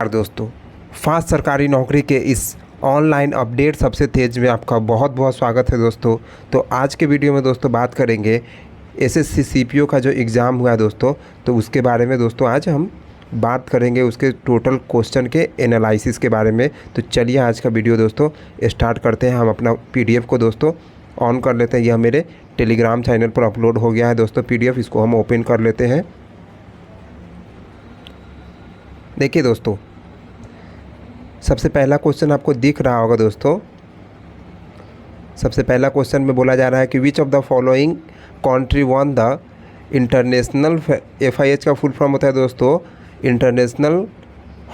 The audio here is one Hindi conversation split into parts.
दोस्तों, फास्ट सरकारी नौकरी के इस ऑनलाइन अपडेट सबसे तेज़ में आपका बहुत बहुत स्वागत है दोस्तों। तो आज के वीडियो में दोस्तों बात करेंगे एसएससी सीपीओ का जो एग्ज़ाम हुआ है दोस्तों, तो उसके बारे में दोस्तों आज हम बात करेंगे, उसके टोटल क्वेश्चन के एनालिसिस के बारे में। तो चलिए आज का वीडियो दोस्तों स्टार्ट करते हैं। हम अपना पीडीएफ को दोस्तों ऑन कर लेते हैं। यह मेरे टेलीग्राम चैनल पर अपलोड हो गया है दोस्तों पीडीएफ, इसको हम ओपन कर लेते हैं। देखिए दोस्तों, सबसे पहला क्वेश्चन आपको दिख रहा होगा दोस्तों। सबसे पहला क्वेश्चन में बोला जा रहा है कि which of the following country one the international FIH का फुल फॉर्म होता है दोस्तों इंटरनेशनल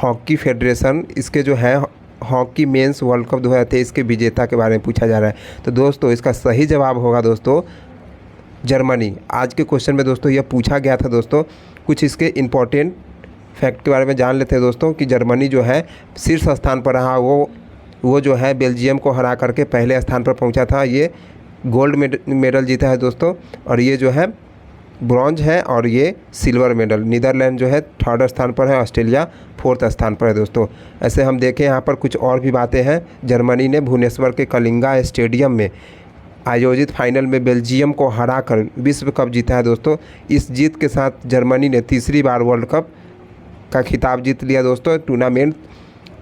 हॉकी फेडरेशन। इसके जो है हॉकी मेंस वर्ल्ड कप 2023 के विजेता के बारे में पूछा जा रहा है। तो दोस्तों इसका सही जवाब होगा दोस्तों जर्मनी। आज के क्वेश्चन में दोस्तों यह पूछा गया था दोस्तों। कुछ इसके इम्पोर्टेंट फैक्ट के बारे में जान लेते हैं दोस्तों कि जर्मनी जो है शीर्ष स्थान पर रहा। वो जो है बेल्जियम को हरा करके पहले स्थान पर पहुंचा था। ये गोल्ड मेडल जीता है दोस्तों, और ये जो है ब्रॉन्ज है, और ये सिल्वर मेडल। नीदरलैंड जो है थर्ड स्थान पर है, ऑस्ट्रेलिया फोर्थ स्थान पर है दोस्तों। ऐसे हम देखें यहाँ पर कुछ और भी बातें हैं। जर्मनी ने भुवनेश्वर के कलिंगा स्टेडियम में आयोजित फाइनल में बेल्जियम को हराकर विश्व कप जीता है दोस्तों। इस जीत के साथ जर्मनी ने तीसरी बार वर्ल्ड कप का खिताब जीत लिया दोस्तों। टूर्नामेंट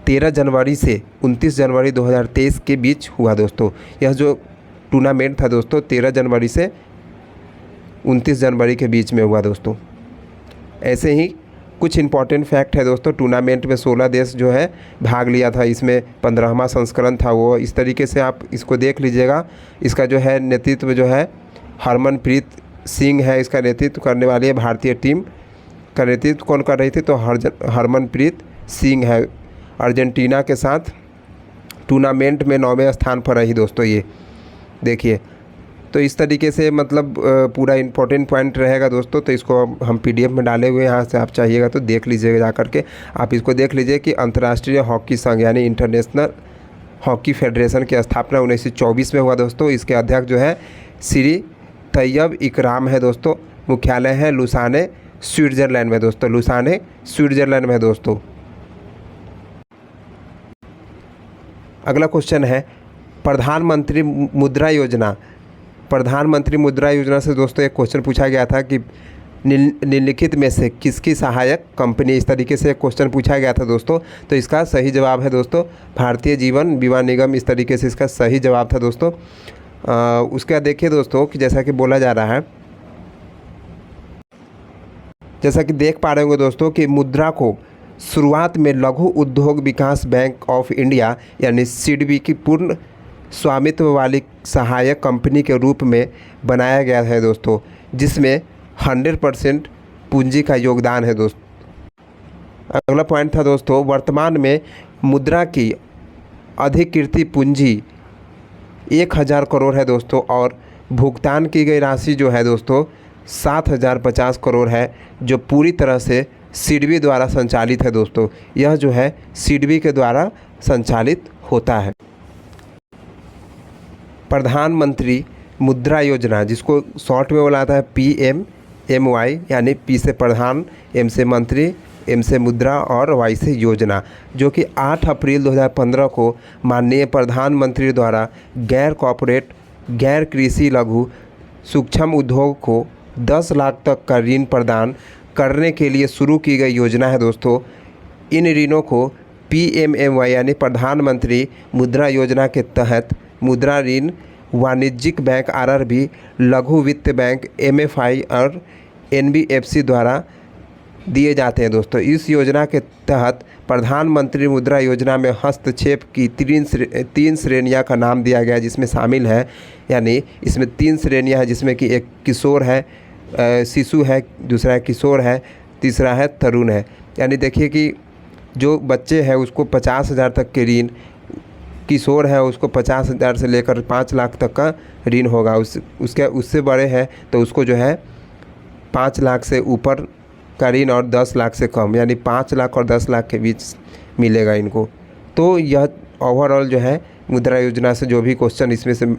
13 जनवरी से 29 जनवरी 2023 के बीच हुआ दोस्तों। यह जो टूर्नामेंट था दोस्तों 13 जनवरी से 29 जनवरी के बीच में हुआ दोस्तों। ऐसे ही कुछ इम्पॉर्टेंट फैक्ट है दोस्तों। टूर्नामेंट में 16 देश जो है भाग लिया था। इसमें 15वां संस्करण था वो। इस तरीके से आप इसको देख लीजिएगा। इसका जो है नेतृत्व जो है हरमनप्रीत सिंह है, इसका नेतृत्व करने वाली है। भारतीय टीम का नेतृत्व कौन कर रही थी? तो हरमनप्रीत सिंह है। अर्जेंटीना के साथ टूर्नामेंट में 9वें स्थान पर रही दोस्तों ये। देखिए, तो इस तरीके से मतलब पूरा इम्पोर्टेंट पॉइंट रहेगा दोस्तों। तो इसको हम पीडीएफ में डाले हुए हैं, यहाँ से आप चाहिएगा तो देख लीजिएगा जा करके। आप इसको देख लीजिए कि अंतर्राष्ट्रीय हॉकी संघ यानी इंटरनेशनल हॉकी फेडरेशन की स्थापना 1924 में हुआ दोस्तों। इसके अध्यक्ष जो है श्री तैयब इकराम है दोस्तों। मुख्यालय है लुसाने स्विट्ज़रलैंड में दोस्तों। लुसाने स्विट्ज़रलैंड में दोस्तों। अगला क्वेश्चन है प्रधानमंत्री मुद्रा योजना। प्रधानमंत्री मुद्रा योजना से दोस्तों एक क्वेश्चन पूछा गया था कि निम्नलिखित में से किसकी सहायक कंपनी। इस तरीके से एक क्वेश्चन पूछा गया था दोस्तों। तो इसका सही जवाब है दोस्तों भारतीय जीवन बीमा निगम। इस तरीके से इसका सही जवाब था दोस्तों। उसके बाद देखिए दोस्तों कि जैसा कि बोला जा रहा है, जैसा कि देख पा रहे होंगे दोस्तों कि मुद्रा को शुरुआत में लघु उद्योग विकास बैंक ऑफ इंडिया यानी सिडबी की पूर्ण स्वामित्व वाली सहायक कंपनी के रूप में बनाया गया है दोस्तों, जिसमें 100% पूंजी का योगदान है दोस्तों। अगला पॉइंट था दोस्तों, वर्तमान में मुद्रा की अधिकृत पूंजी 1000 करोड़ है दोस्तों, और भुगतान की गई राशि जो है दोस्तों 7050 करोड़ है, जो पूरी तरह से सिडबी द्वारा संचालित है दोस्तों। यह जो है सिडबी के द्वारा संचालित होता है। प्रधानमंत्री मुद्रा योजना, जिसको शॉर्ट में बोला जाता है PMMY, यानी P से प्रधान, M से मंत्री, M से मुद्रा और Y से योजना, जो कि 8 अप्रैल 2015 को माननीय प्रधानमंत्री द्वारा गैर कॉर्पोरेट गैर कृषि लघु सूक्ष्म उद्योग को 10 लाख तक का ऋण प्रदान करने के लिए शुरू की गई योजना है दोस्तों। इन ऋणों को PMMY यानी प्रधानमंत्री मुद्रा योजना के तहत मुद्रा ऋण वाणिज्यिक बैंक RRB, लघु वित्त बैंक MFI और NBFC द्वारा दिए जाते हैं दोस्तों। इस योजना के तहत प्रधानमंत्री मुद्रा योजना में हस्तक्षेप की 3 श्रेणियाँ का नाम दिया गया, जिसमें शामिल है, यानी इसमें 3 श्रेणियाँ हैं, जिसमें कि एक किशोर है, शिशु है, दूसरा है किशोर है, तीसरा है तरुण है। यानी देखिए कि जो बच्चे हैं उसको 50,000 तक के ऋण, किशोर है उसको 50,000 से लेकर 5 लाख तक का ऋण होगा। उससे बड़े हैं तो उसको जो है 5 लाख से ऊपर का ऋण और 10 लाख से कम, यानी 5 लाख और 10 लाख के बीच मिलेगा इनको। तो यह ओवरऑल जो है मुद्रा योजना से जो भी क्वेश्चन इसमें से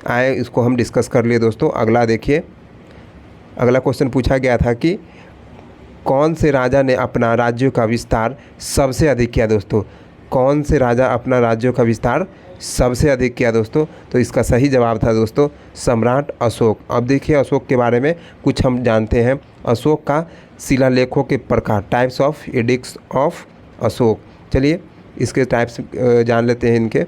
आए इसको हम डिस्कस कर लिए दोस्तों। अगला देखिए, अगला क्वेश्चन पूछा गया था कि कौन से राजा ने अपना राज्यों का विस्तार सबसे अधिक किया दोस्तों? कौन से राजा अपना राज्यों का विस्तार सबसे अधिक किया दोस्तों? तो इसका सही जवाब था दोस्तों सम्राट अशोक। अब देखिए अशोक के बारे में कुछ हम जानते हैं। अशोक का शिलालेखों के प्रकार, types of addicts of Ashok. चलिए इसके टाइप्स जान लेते हैं इनके।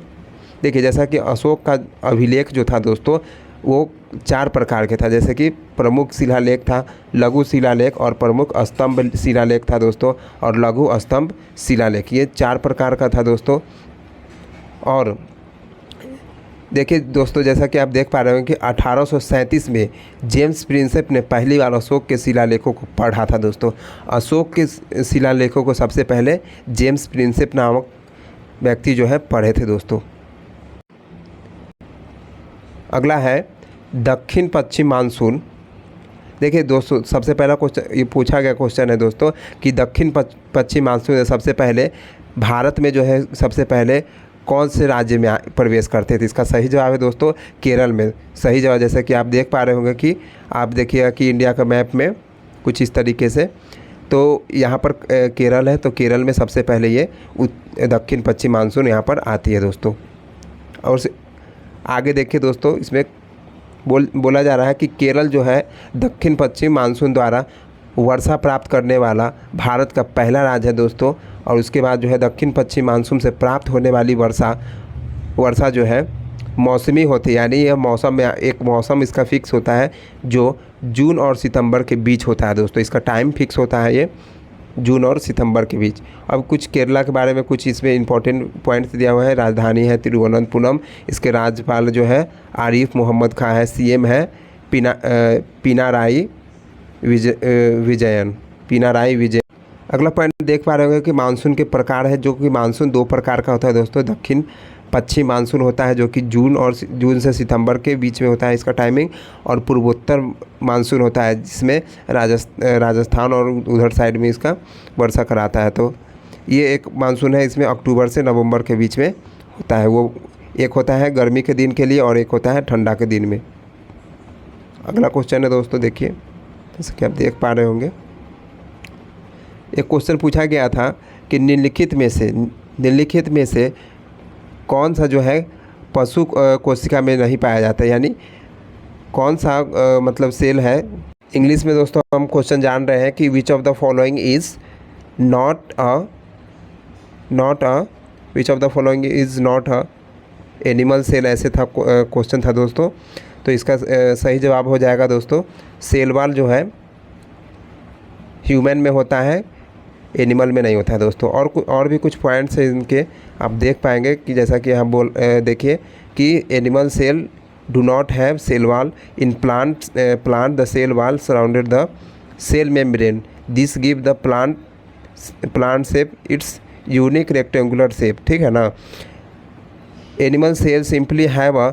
देखिए जैसा कि अशोक का अभिलेख जो था दोस्तों वो 4 प्रकार के था, जैसे कि प्रमुख शिलालेख था, लघु शिलालेख और प्रमुख स्तंभ शिलालेख था दोस्तों, और लघु स्तंभ शिलालेख, ये 4 प्रकार का था दोस्तों। और देखिए दोस्तों जैसा कि आप देख पा रहे हो कि 1837 में जेम्स प्रिंसेप ने पहली बार अशोक के शिलालेखों को पढ़ा था दोस्तों। अशोक के शिलालेखों को सबसे पहले जेम्स प्रिंसेप नामक व्यक्ति जो है पढ़े थे दोस्तों। अगला है दक्षिण पश्चिम मानसून। देखिए दोस्तों सबसे पहला क्वेश्चन ये पूछा गया क्वेश्चन है दोस्तों कि दक्षिण पश्चिम मानसून सबसे पहले भारत में जो है सबसे पहले कौन से राज्य में प्रवेश करते थे? इसका सही जवाब है दोस्तों केरल में। सही जवाब, जैसे कि आप देख पा रहे होंगे कि आप देखिएगा कि इंडिया का मैप में कुछ इस तरीके से, तो यहाँ पर केरल है, तो केरल में सबसे पहले ये दक्षिण पश्चिम मानसून यहाँ पर आती है दोस्तों। और आगे देखिए दोस्तों इसमें बोला जा रहा है कि केरल जो है दक्षिण पश्चिम मानसून द्वारा वर्षा प्राप्त करने वाला भारत का पहला राज्य है दोस्तों। और उसके बाद जो है दक्षिण पश्चिम मानसून से प्राप्त होने वाली वर्षा जो है मौसमी होती है, यानी यह मौसम में एक मौसम इसका फिक्स होता है जो जून और सितंबर के बीच होता है दोस्तों। इसका टाइम फिक्स होता है ये जून और सितंबर के बीच। अब कुछ केरला के बारे में कुछ इसमें इंपॉर्टेंट पॉइंट्स दिया हुआ है। राजधानी है तिरुवनंतपुरम, इसके राज्यपाल जो है आरिफ मोहम्मद खान है, सीएम है पिनाराई विजयन। अगला पॉइंट देख पा रहे होंगे कि मानसून के प्रकार है, जो कि मानसून 2 प्रकार का होता है दोस्तों। दक्षिण पश्चिम मानसून होता है जो कि जून से सितंबर के बीच में होता है इसका टाइमिंग, और पूर्वोत्तर मानसून होता है जिसमें राजस्थान और उधर साइड में इसका वर्षा कराता है। तो ये एक मानसून है, इसमें अक्टूबर से नवंबर के बीच में होता है। वो एक होता है गर्मी के दिन के लिए और एक होता है ठंडा के दिन में। अगला क्वेश्चन है दोस्तों, देखिए जैसे कि आप देख पा रहे होंगे एक क्वेश्चन पूछा गया था कि निम्नलिखित में से कौन सा जो है पशु कोशिका में नहीं पाया जाता है, यानी कौन सा मतलब सेल है। इंग्लिश में दोस्तों हम क्वेश्चन जान रहे हैं कि which of the following is not a animal cell, ऐसे था क्वेश्चन था दोस्तों। तो इसका सही जवाब हो जाएगा दोस्तों सेल वॉल जो है ह्यूमन में होता है, एनिमल में नहीं होता है दोस्तों। और भी कुछ पॉइंट्स हैं इनके आप देख पाएंगे कि जैसा कि हम देखिए कि animal cell do not have cell wall in plant the cell wall surrounded the cell membrane, this give the plant shape its unique rectangular shape. ठीक है ना। Animal cell simply have a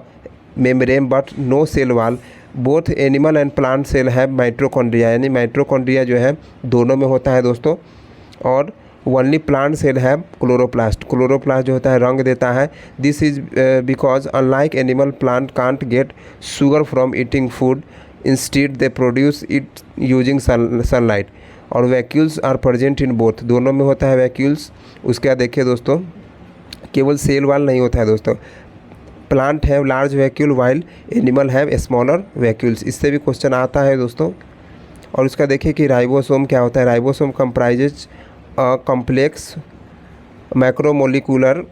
membrane but no cell wall. Both animal and plant cell have mitochondria, यानी माइटोकॉन्ड्रिया जो है दोनों में होता है दोस्तों। और only plant cell have chloroplast जो होता है रंग देता है। This is because unlike animal plant can't get sugar from eating food, instead they produce it using sunlight. और vacuoles are present in both, दोनों में होता है वैक्यूल्स। उसके बाद देखिए दोस्तों केवल सेल वाल नहीं होता है दोस्तों, plant have large vacuole while animal have smaller vacuoles, इससे भी क्वेश्चन आता है दोस्तों। और उसका देखिए कि राइबोसोम क्या होता है। Ribosome comprises a complex macromolecular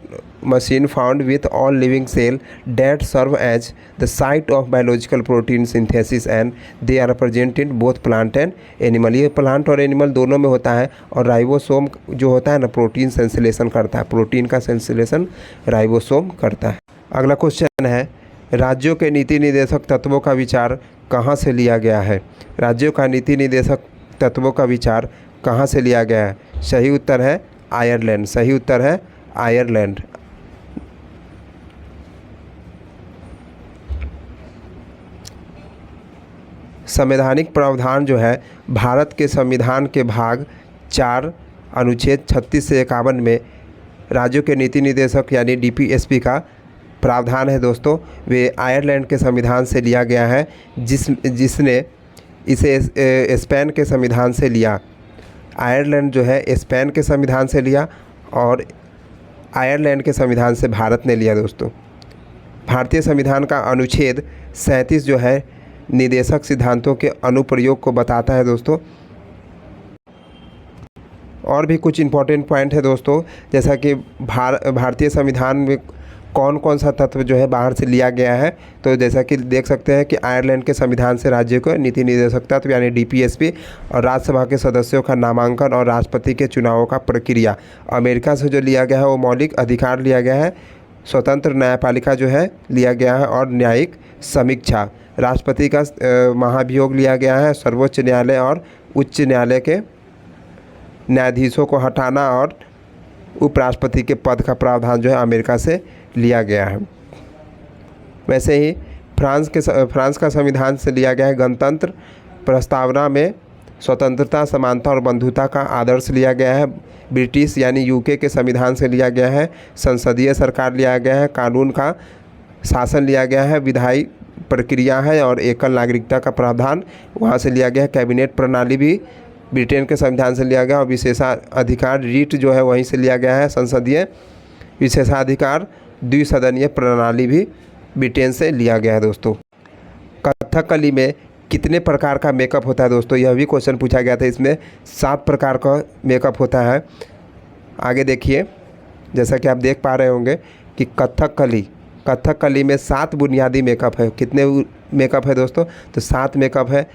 machine found with all living cell that serve as the site of biological protein synthesis and they are present in both plant and animal। ये प्लांट और एनिमल दोनों में होता है। और राइबोसोम जो होता है ना प्रोटीन सेंसलेशन करता है, प्रोटीन का सेंसलेशन राइबोसोम करता है। अगला क्वेश्चन है राज्यों के नीति निर्देशक तत्वों का विचार कहाँ से लिया गया है। राज्यों का नीति निर्देशक तत्वों का विचार कहाँ से लिया गया है। सही उत्तर है आयरलैंड, सही उत्तर है आयरलैंड। संवैधानिक प्रावधान जो है भारत के संविधान के भाग 4 अनुच्छेद 36 से 51 में राज्यों के नीति निर्देशक यानी डीपीएसपी का प्रावधान है दोस्तों, वे आयरलैंड के संविधान से लिया गया है जिसने इसे स्पेन के संविधान से लिया। आयरलैंड जो है स्पेन के संविधान से लिया और आयरलैंड के संविधान से भारत ने लिया दोस्तों। भारतीय संविधान का अनुच्छेद 37 जो है निदेशक सिद्धांतों के अनुप्रयोग को बताता है दोस्तों। और भी कुछ इम्पोर्टेंट पॉइंट है दोस्तों, जैसा कि भारतीय संविधान में कौन कौन सा तत्व जो है बाहर से लिया गया है। तो जैसा कि देख सकते हैं कि आयरलैंड के संविधान से राज्य को नीति निर्देशक तत्व यानी DPSP और राज्यसभा के सदस्यों का नामांकन और राष्ट्रपति के चुनावों का प्रक्रिया। अमेरिका से जो लिया गया है वो मौलिक अधिकार लिया गया है, स्वतंत्र न्यायपालिका जो है लिया गया है और न्यायिक समीक्षा। राष्ट्रपति का महाभियोग लिया गया है, सर्वोच्च न्यायालय और उच्च न्यायालय के न्यायाधीशों को हटाना और उपराष्ट्रपति के पद का प्रावधान जो है अमेरिका से लिया गया है। वैसे ही फ्रांस का संविधान से लिया गया है गणतंत्र प्रस्तावना में स्वतंत्रता, समानता और बंधुता का आदर्श लिया गया है। ब्रिटिश यानी UK के संविधान से लिया गया है संसदीय सरकार लिया गया है, कानून का शासन लिया गया है, विधायी प्रक्रिया है और एकल नागरिकता का प्रावधान वहाँ से लिया गया है। कैबिनेट प्रणाली भी ब्रिटेन के संविधान से लिया गया और विशेषाधिकार रीट जो है वहीं से लिया गया है। संसदीय विशेषाधिकार द्विसदनीय प्रणाली भी ब्रिटेन से लिया गया है दोस्तों। कथकली में कितने प्रकार का मेकअप होता है दोस्तों, यह भी क्वेश्चन पूछा गया था। इसमें 7 प्रकार का मेकअप होता है। आगे देखिए, जैसा कि आप देख पा रहे होंगे कि कथकली में 7 बुनियादी मेकअप है। कितने मेकअप है दोस्तों? तो 7 मेकअप है।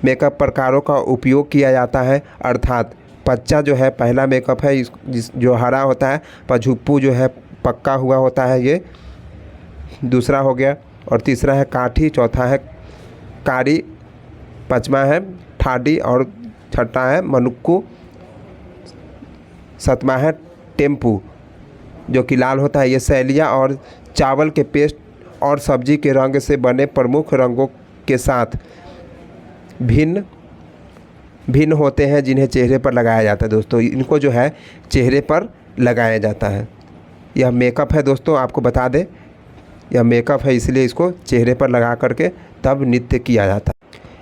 मेकअप प्रकारों का उपयोग किया जाता है, अर्थात पच्चा जो है पहला मेकअप है जो हरा होता है, पझुप्पू जो है पक्का हुआ होता है, ये दूसरा हो गया। और तीसरा है काठी, चौथा है कारी, पाँचवा है ठाडी और छठा है मनुक्कू, सातवां है टेम्पू जो कि लाल होता है। ये शैलियाँ और चावल के पेस्ट और सब्जी के रंग से बने प्रमुख रंगों के साथ भिन्न होते हैं जिन्हें चेहरे पर लगाया जाता है दोस्तों। इनको जो है चेहरे पर लगाया जाता है। यह मेकअप है दोस्तों, आपको बता दें यह मेकअप है, इसलिए इसको चेहरे पर लगा करके तब नृत्य किया जाता है।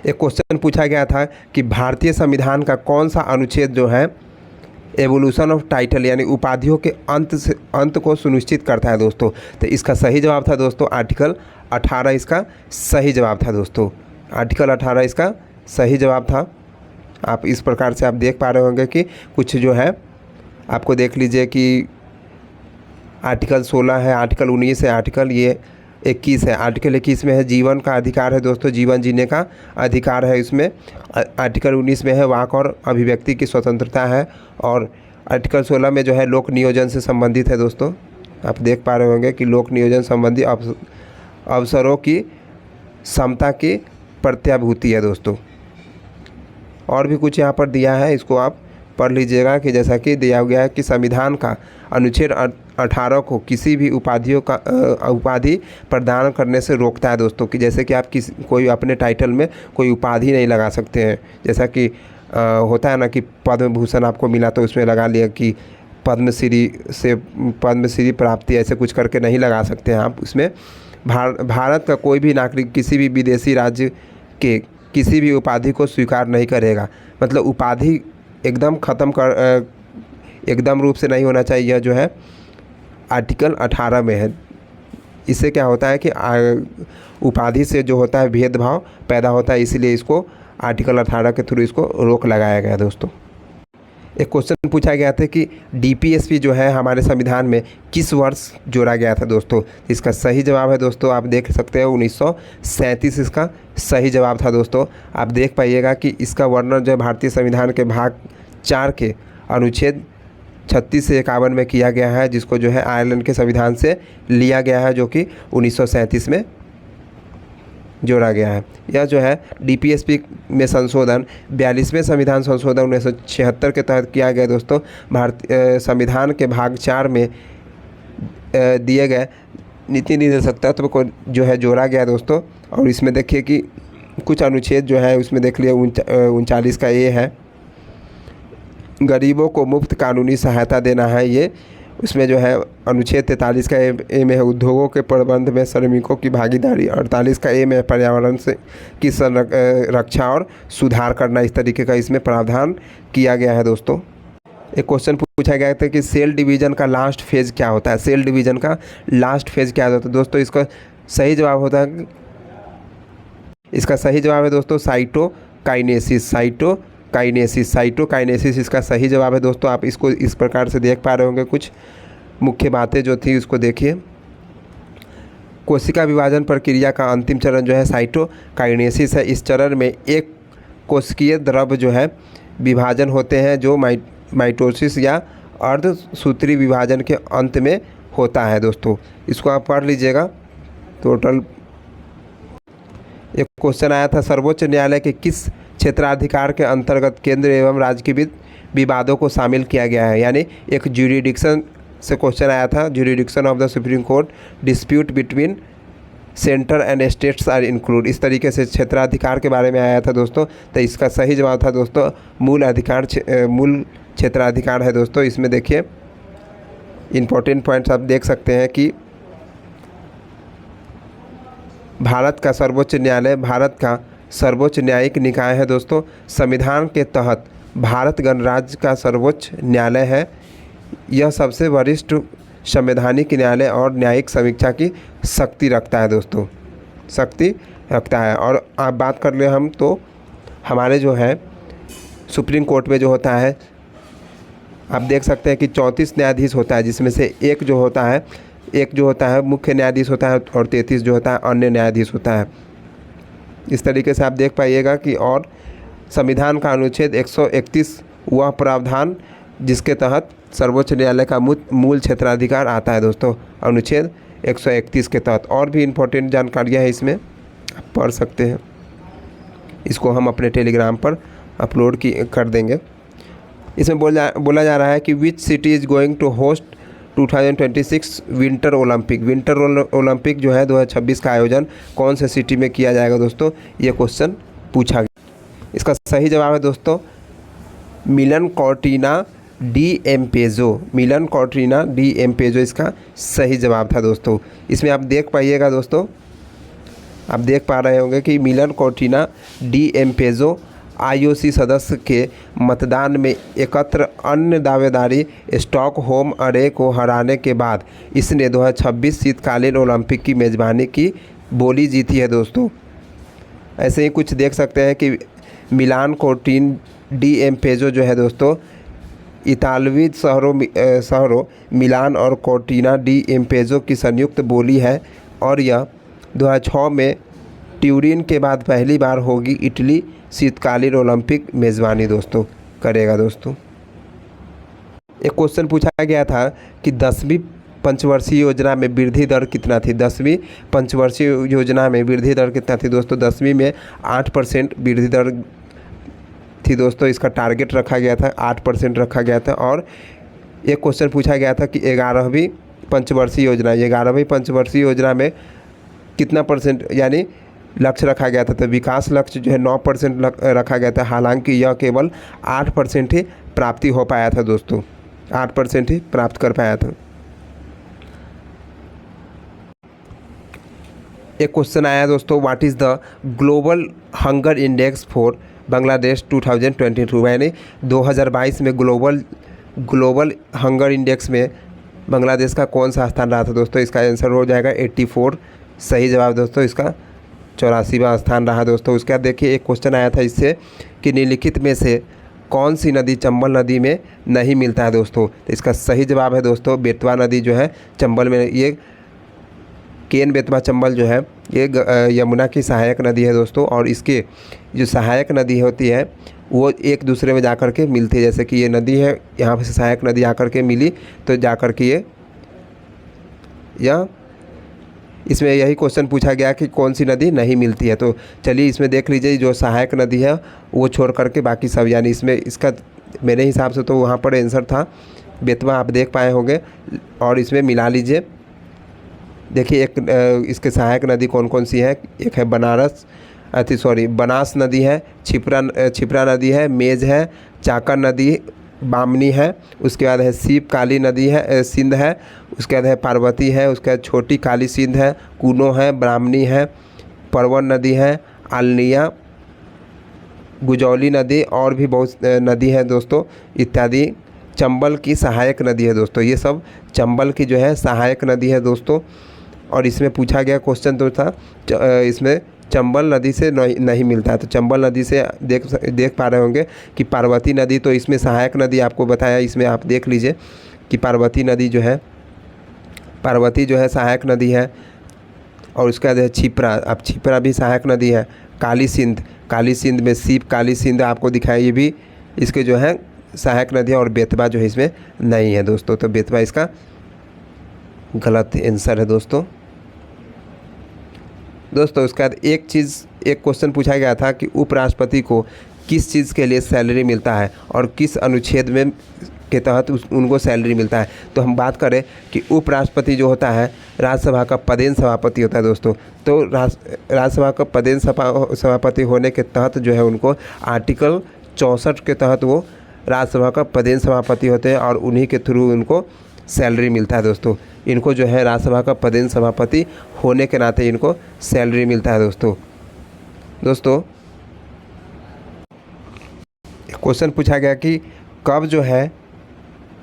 एक क्वेश्चन पूछा गया था कि भारतीय संविधान का कौन सा अनुच्छेद जो है एवोल्यूशन ऑफ टाइटल यानी उपाधियों के अंत को सुनिश्चित करता है दोस्तों। तो इसका सही जवाब था दोस्तों आर्टिकल 18 इसका सही जवाब था दोस्तों। आर्टिकल 18 इसका सही जवाब था। आप इस प्रकार से आप देख पा रहे होंगे कि कुछ जो है आपको देख लीजिए कि आर्टिकल 16 है, आर्टिकल 19 है, आर्टिकल ये 21 है। आर्टिकल 21 में है जीवन का अधिकार है दोस्तों, जीवन जीने का अधिकार है इसमें। आर्टिकल 19 में है वाक और अभिव्यक्ति की स्वतंत्रता है और आर्टिकल 16 में जो है लोक नियोजन से संबंधित है दोस्तों। आप देख पा रहे होंगे कि लोक नियोजन संबंधी अवसरों की समता की प्रत्याभूति है दोस्तों। और भी कुछ यहाँ पर दिया है, इसको आप पढ़ लीजिएगा कि जैसा कि दिया गया है कि संविधान का अनुच्छेद 18 को किसी भी उपाधि प्रदान करने से रोकता है दोस्तों। कि जैसे कि आप कोई अपने टाइटल में कोई उपाधि नहीं लगा सकते हैं। जैसा कि होता है ना कि पद्म भूषण आपको मिला तो उसमें लगा लिया कि पद्मश्री प्राप्ति, ऐसे कुछ करके नहीं लगा सकते हैं आप उसमें। भारत का कोई भी नागरिक किसी भी विदेशी राज्य के किसी भी उपाधि को स्वीकार नहीं करेगा। मतलब उपाधि एकदम रूप से नहीं होना चाहिए। यह जो है आर्टिकल 18 में है। इससे क्या होता है कि उपाधि से जो होता है भेदभाव पैदा होता है, इसीलिए इसको आर्टिकल 18 के थ्रू इसको रोक लगाया गया दोस्तों। एक क्वेश्चन पूछा गया था कि DPSP जो है हमारे संविधान में किस वर्ष जोड़ा गया था दोस्तों। इसका सही जवाब है दोस्तों, आप देख सकते हैं 1937 इसका सही जवाब था दोस्तों। आप देख पाइएगा कि इसका वर्णन जो भारतीय संविधान के भाग 4 के अनुच्छेद 36 से 51 में किया गया है, जिसको जो है आयरलैंड के संविधान से लिया गया है, जो कि 1937 में जोड़ा गया है। यह जो है DPSP में संशोधन 42वें संविधान संशोधन 1976 के तहत किया गया दोस्तों। भारतीय संविधान के भाग 4 में दिए गए नीति निर्देशक तत्व को जो है जोड़ा गया दोस्तों। और इसमें देखिए कि कुछ अनुच्छेद जो है उसमें देख लिया 39 का ये है, गरीबों को मुफ्त कानूनी सहायता देना है, ये उसमें जो है अनुच्छेद 43 का ए में है उद्योगों के प्रबंध में श्रमिकों की भागीदारी, 48 का ए में पर्यावरण से की रक्षा और सुधार करना, इस तरीके का इसमें प्रावधान किया गया है दोस्तों। एक क्वेश्चन पूछा गया था कि सेल डिवीज़न का लास्ट फेज़ क्या होता है, सेल डिवीज़न का लास्ट फेज़ क्या होता है दोस्तों। इसका सही जवाब होता है, इसका सही जवाब है दोस्तों साइटोकाइनेसिस। साइटोकाइनेसिस इसका सही जवाब है दोस्तों। आप इसको इस प्रकार से देख पा रहे होंगे, कुछ मुख्य बातें जो थी उसको देखिए। कोशिका विभाजन प्रक्रिया का अंतिम चरण जो है साइटोकाइनेसिस है। इस चरण में एक कोशिकीय द्रव जो है विभाजन होते हैं जो माइटोसिस या अर्धसूत्री विभाजन के अंत में होता है दोस्तों। इसको आप पढ़ लीजिएगा। टोटल एक क्वेश्चन आया था, सर्वोच्च न्यायालय के किस क्षेत्राधिकार के अंतर्गत केंद्र एवं राज्य के बीच विवादों को शामिल किया गया है। यानी एक ज्यूरिडिक्शन से क्वेश्चन आया था, jurisdiction of the Supreme Court, dispute between centre and states are include, इस तरीके से क्षेत्राधिकार के बारे में आया था दोस्तों। तो इसका सही जवाब था दोस्तों मूल क्षेत्राधिकार है दोस्तों। इसमें देखिए इम्पोर्टेंट पॉइंट्स आप देख सकते हैं कि भारत का सर्वोच्च न्यायिक निकाय है दोस्तों। संविधान के तहत भारत गणराज्य का सर्वोच्च न्यायालय है। यह सबसे वरिष्ठ संवैधानिक न्यायालय और न्यायिक समीक्षा की शक्ति रखता है दोस्तों, शक्ति रखता है। और आप बात कर ले हम तो हमारे जो है सुप्रीम कोर्ट में जो होता है, आप देख सकते हैं कि 34 न्यायाधीश होता है, जिसमें से एक जो होता है मुख्य न्यायाधीश होता है और 33 जो होता है अन्य न्यायाधीश होता है। इस तरीके से आप देख पाइएगा कि और संविधान का अनुच्छेद 131 वह प्रावधान जिसके तहत सर्वोच्च न्यायालय का मूल क्षेत्राधिकार आता है दोस्तों, अनुच्छेद 131 के तहत। और भी इम्पोर्टेंट जानकारियाँ हैं इसमें, आप पढ़ सकते हैं। इसको हम अपने टेलीग्राम पर अपलोड कर देंगे। इसमें बोला जा रहा है कि which city is going to host 2026 winter Olympic जो है 2026 का आयोजन कौन से सिटी में किया जाएगा दोस्तों, ये क्वेश्चन पूछा गया। इसका सही जवाब है दोस्तों मिलन कॉर्टिना डी एम्पेजो, इसका सही जवाब था दोस्तों। इसमें आप देख पाइएगा दोस्तों, आप देख पा रहे होंगे कि मिलन कॉर्टिना डी एम्पेजो IOC सदस्य के मतदान में एकत्र अन्य दावेदारी स्टॉकहोम अरे को हराने के बाद इसने 2026 शीतकालीन ओलंपिक की मेज़बानी की बोली जीती है दोस्तों। ऐसे ही कुछ देख सकते हैं कि मिलान कोर्टिन डी एम्पेजो जो है दोस्तों इतालवी शहरों मिलान और कोर्टिना डी एम्पेजो की संयुक्त बोली है और यह 2006 में ट्यूरिन के बाद पहली बार होगी इटली शीतकालीन ओलंपिक मेज़बानी दोस्तों करेगा दोस्तों। एक क्वेश्चन पूछा गया था कि 10वीं पंचवर्षीय योजना में वृद्धि दर कितना थी। 10वीं पंचवर्षीय योजना में वृद्धि दर कितना थी दोस्तों। 10वीं में 8% वृद्धि दर थी दोस्तों। इसका टारगेट रखा गया था 8% रखा गया था। और एक क्वेश्चन पूछा गया था कि 11वीं पंचवर्षीय योजना में कितना परसेंट यानी लक्ष्य रखा गया था। तो विकास लक्ष्य जो है 9% रखा गया था। हालांकि यह केवल 8% ही प्राप्ति हो पाया था दोस्तों, 8% ही प्राप्त कर पाया था। एक क्वेश्चन आया दोस्तों, what is the global hunger index for Bangladesh 2022, यानी 2022 में ग्लोबल हंगर इंडेक्स में बांग्लादेश का कौन सा स्थान रहा था दोस्तों। इसका आंसर हो जाएगा 84, सही जवाब दोस्तों इसका 84वां स्थान रहा दोस्तों। उसके बाद देखिए एक क्वेश्चन आया था इससे कि निम्नलिखित में से कौन सी नदी चंबल नदी में नहीं मिलता है दोस्तों। तो इसका सही जवाब है दोस्तों बेतवा नदी जो है चंबल में, ये केन बेतवा चंबल जो है ये यमुना की सहायक नदी है दोस्तों। और इसके जो सहायक नदी होती है वो एक दूसरे में जाकर के मिलती है। जैसे कि ये नदी है, यहाँ से सहायक नदी आकर के मिली तो जाकर के यह इसमें यही क्वेश्चन पूछा गया कि कौन सी नदी नहीं मिलती है। तो चलिए इसमें देख लीजिए, जो सहायक नदी है वो छोड़ करके बाकी सब, यानी इसमें इसका मेरे हिसाब से तो वहाँ पर आंसर था बेतवा, आप देख पाए होंगे। और इसमें मिला लीजिए, देखिए एक इसके सहायक नदी कौन कौन सी है। एक है बनास नदी है, छिपरा नदी है, मेज है, चाकर नदी बामनी है, उसके बाद है सीप काली नदी है, सिंध है, उसके बाद है पार्वती है, उसके बाद छोटी काली सिंध है, कूनो है, ब्राह्मणी है, परवन नदी है, आलनिया, गुजौली नदी और भी बहुत नदी है दोस्तों इत्यादि। चंबल की सहायक नदी है दोस्तों, ये सब चंबल की जो है सहायक नदी है दोस्तों। और इसमें पूछा गया क्वेश्चन तो था इसमें चंबल नदी से नहीं मिलता है, तो चंबल नदी से देख पा रहे होंगे कि पार्वती नदी तो इसमें सहायक नदी आपको बताया, इसमें आप देख लीजिए कि पार्वती नदी जो है, पार्वती जो है सहायक नदी है। और उसके बाद है छिप्रा, अब छिप्रा भी सहायक नदी है। काली सिंध, काली सिंध में सीप काली सिंध आपको दिखाया, ये भी इसके जो है सहायक नदी है। और बेतवा जो है इसमें नहीं है दोस्तों, तो बेतवा इसका गलत आंसर है दोस्तों। उसके बाद एक क्वेश्चन पूछा गया था कि उपराष्ट्रपति को किस चीज़ के लिए सैलरी मिलता है और किस अनुच्छेद में के तहत उनको सैलरी मिलता है। तो हम बात करें कि उपराष्ट्रपति जो होता है राज्यसभा का पदेन सभापति होता है दोस्तों। तो राज्यसभा का पदेन सभापति होने के तहत जो है उनको आर्टिकल 64 के तहत वो राज्यसभा का पदेन सभापति होते हैं और उन्हीं के थ्रू उनको सैलरी मिलता है दोस्तों। इनको जो है राज्यसभा का पदेन सभापति होने के नाते इनको सैलरी मिलता है दोस्तों। क्वेश्चन पूछा गया कि कब जो है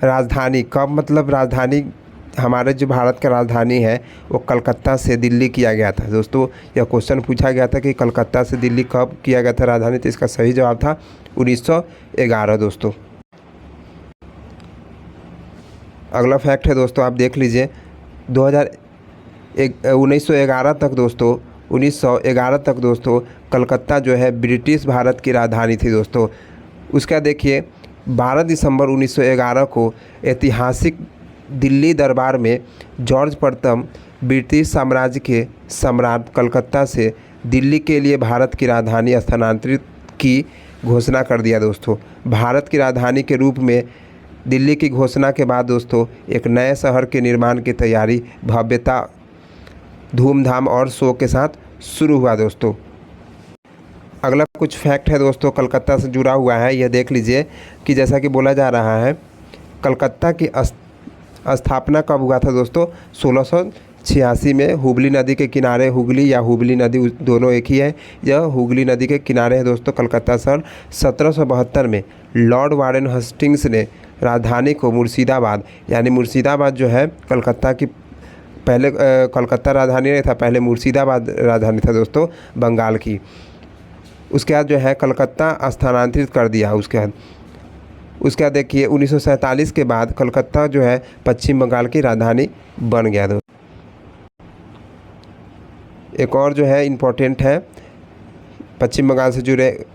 राजधानी, कब मतलब राजधानी, हमारे जो भारत का राजधानी है वो कलकत्ता से दिल्ली किया गया था दोस्तों। यह क्वेश्चन पूछा गया था कि कलकत्ता से दिल्ली कब किया गया था राजधानी, तो इसका सही जवाब था 1911 दोस्तों। अगला फैक्ट है दोस्तों, आप देख लीजिए 1911 तक दोस्तों कलकत्ता जो है ब्रिटिश भारत की राजधानी थी दोस्तों। उसका देखिए 12 दिसंबर 1911 को ऐतिहासिक दिल्ली दरबार में जॉर्ज प्रथम ब्रिटिश साम्राज्य के सम्राट कलकत्ता से दिल्ली के लिए भारत की राजधानी स्थानांतरित की घोषणा कर दिया दोस्तों। भारत की राजधानी के रूप में दिल्ली की घोषणा के बाद दोस्तों एक नए शहर के निर्माण की तैयारी भव्यता, धूमधाम और शो के साथ शुरू हुआ दोस्तों। अगला कुछ फैक्ट है दोस्तों कलकत्ता से जुड़ा हुआ है, यह देख लीजिए कि जैसा कि बोला जा रहा है कलकत्ता की स्थापना कब हुआ था दोस्तों, 1686 में हुगली नदी के किनारे, हुगली या हुबली नदी दोनों एक ही है, यह हुगली नदी के किनारे है दोस्तों कलकत्ता शहर। 1772 में लॉर्ड वारेन हेस्टिंग्स ने राजधानी को मुर्शिदाबाद, यानी मुर्शिदाबाद जो है कलकत्ता की पहले कलकत्ता राजधानी नहीं था, पहले मुर्शिदाबाद राजधानी था दोस्तों बंगाल की। उसके बाद जो है कलकत्ता स्थानांतरित कर दिया। उसके बाद देखिए 1947 के बाद कलकत्ता जो है पश्चिम बंगाल की राजधानी बन गया दोस्तों। एक और जो है इम्पोर्टेंट है पश्चिम बंगाल से जुड़े,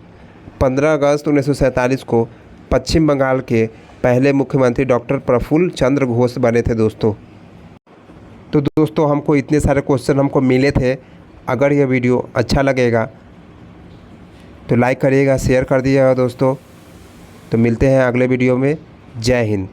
15 अगस्त 1947 को पश्चिम बंगाल के पहले मुख्यमंत्री डॉक्टर प्रफुल्ल चंद्र घोष बने थे दोस्तों। तो दोस्तों हमको इतने सारे क्वेश्चन हमको मिले थे। अगर यह वीडियो अच्छा लगेगा तो लाइक करिएगा, शेयर कर दीजिएगा दोस्तों। तो मिलते हैं अगले वीडियो में। जय हिंद।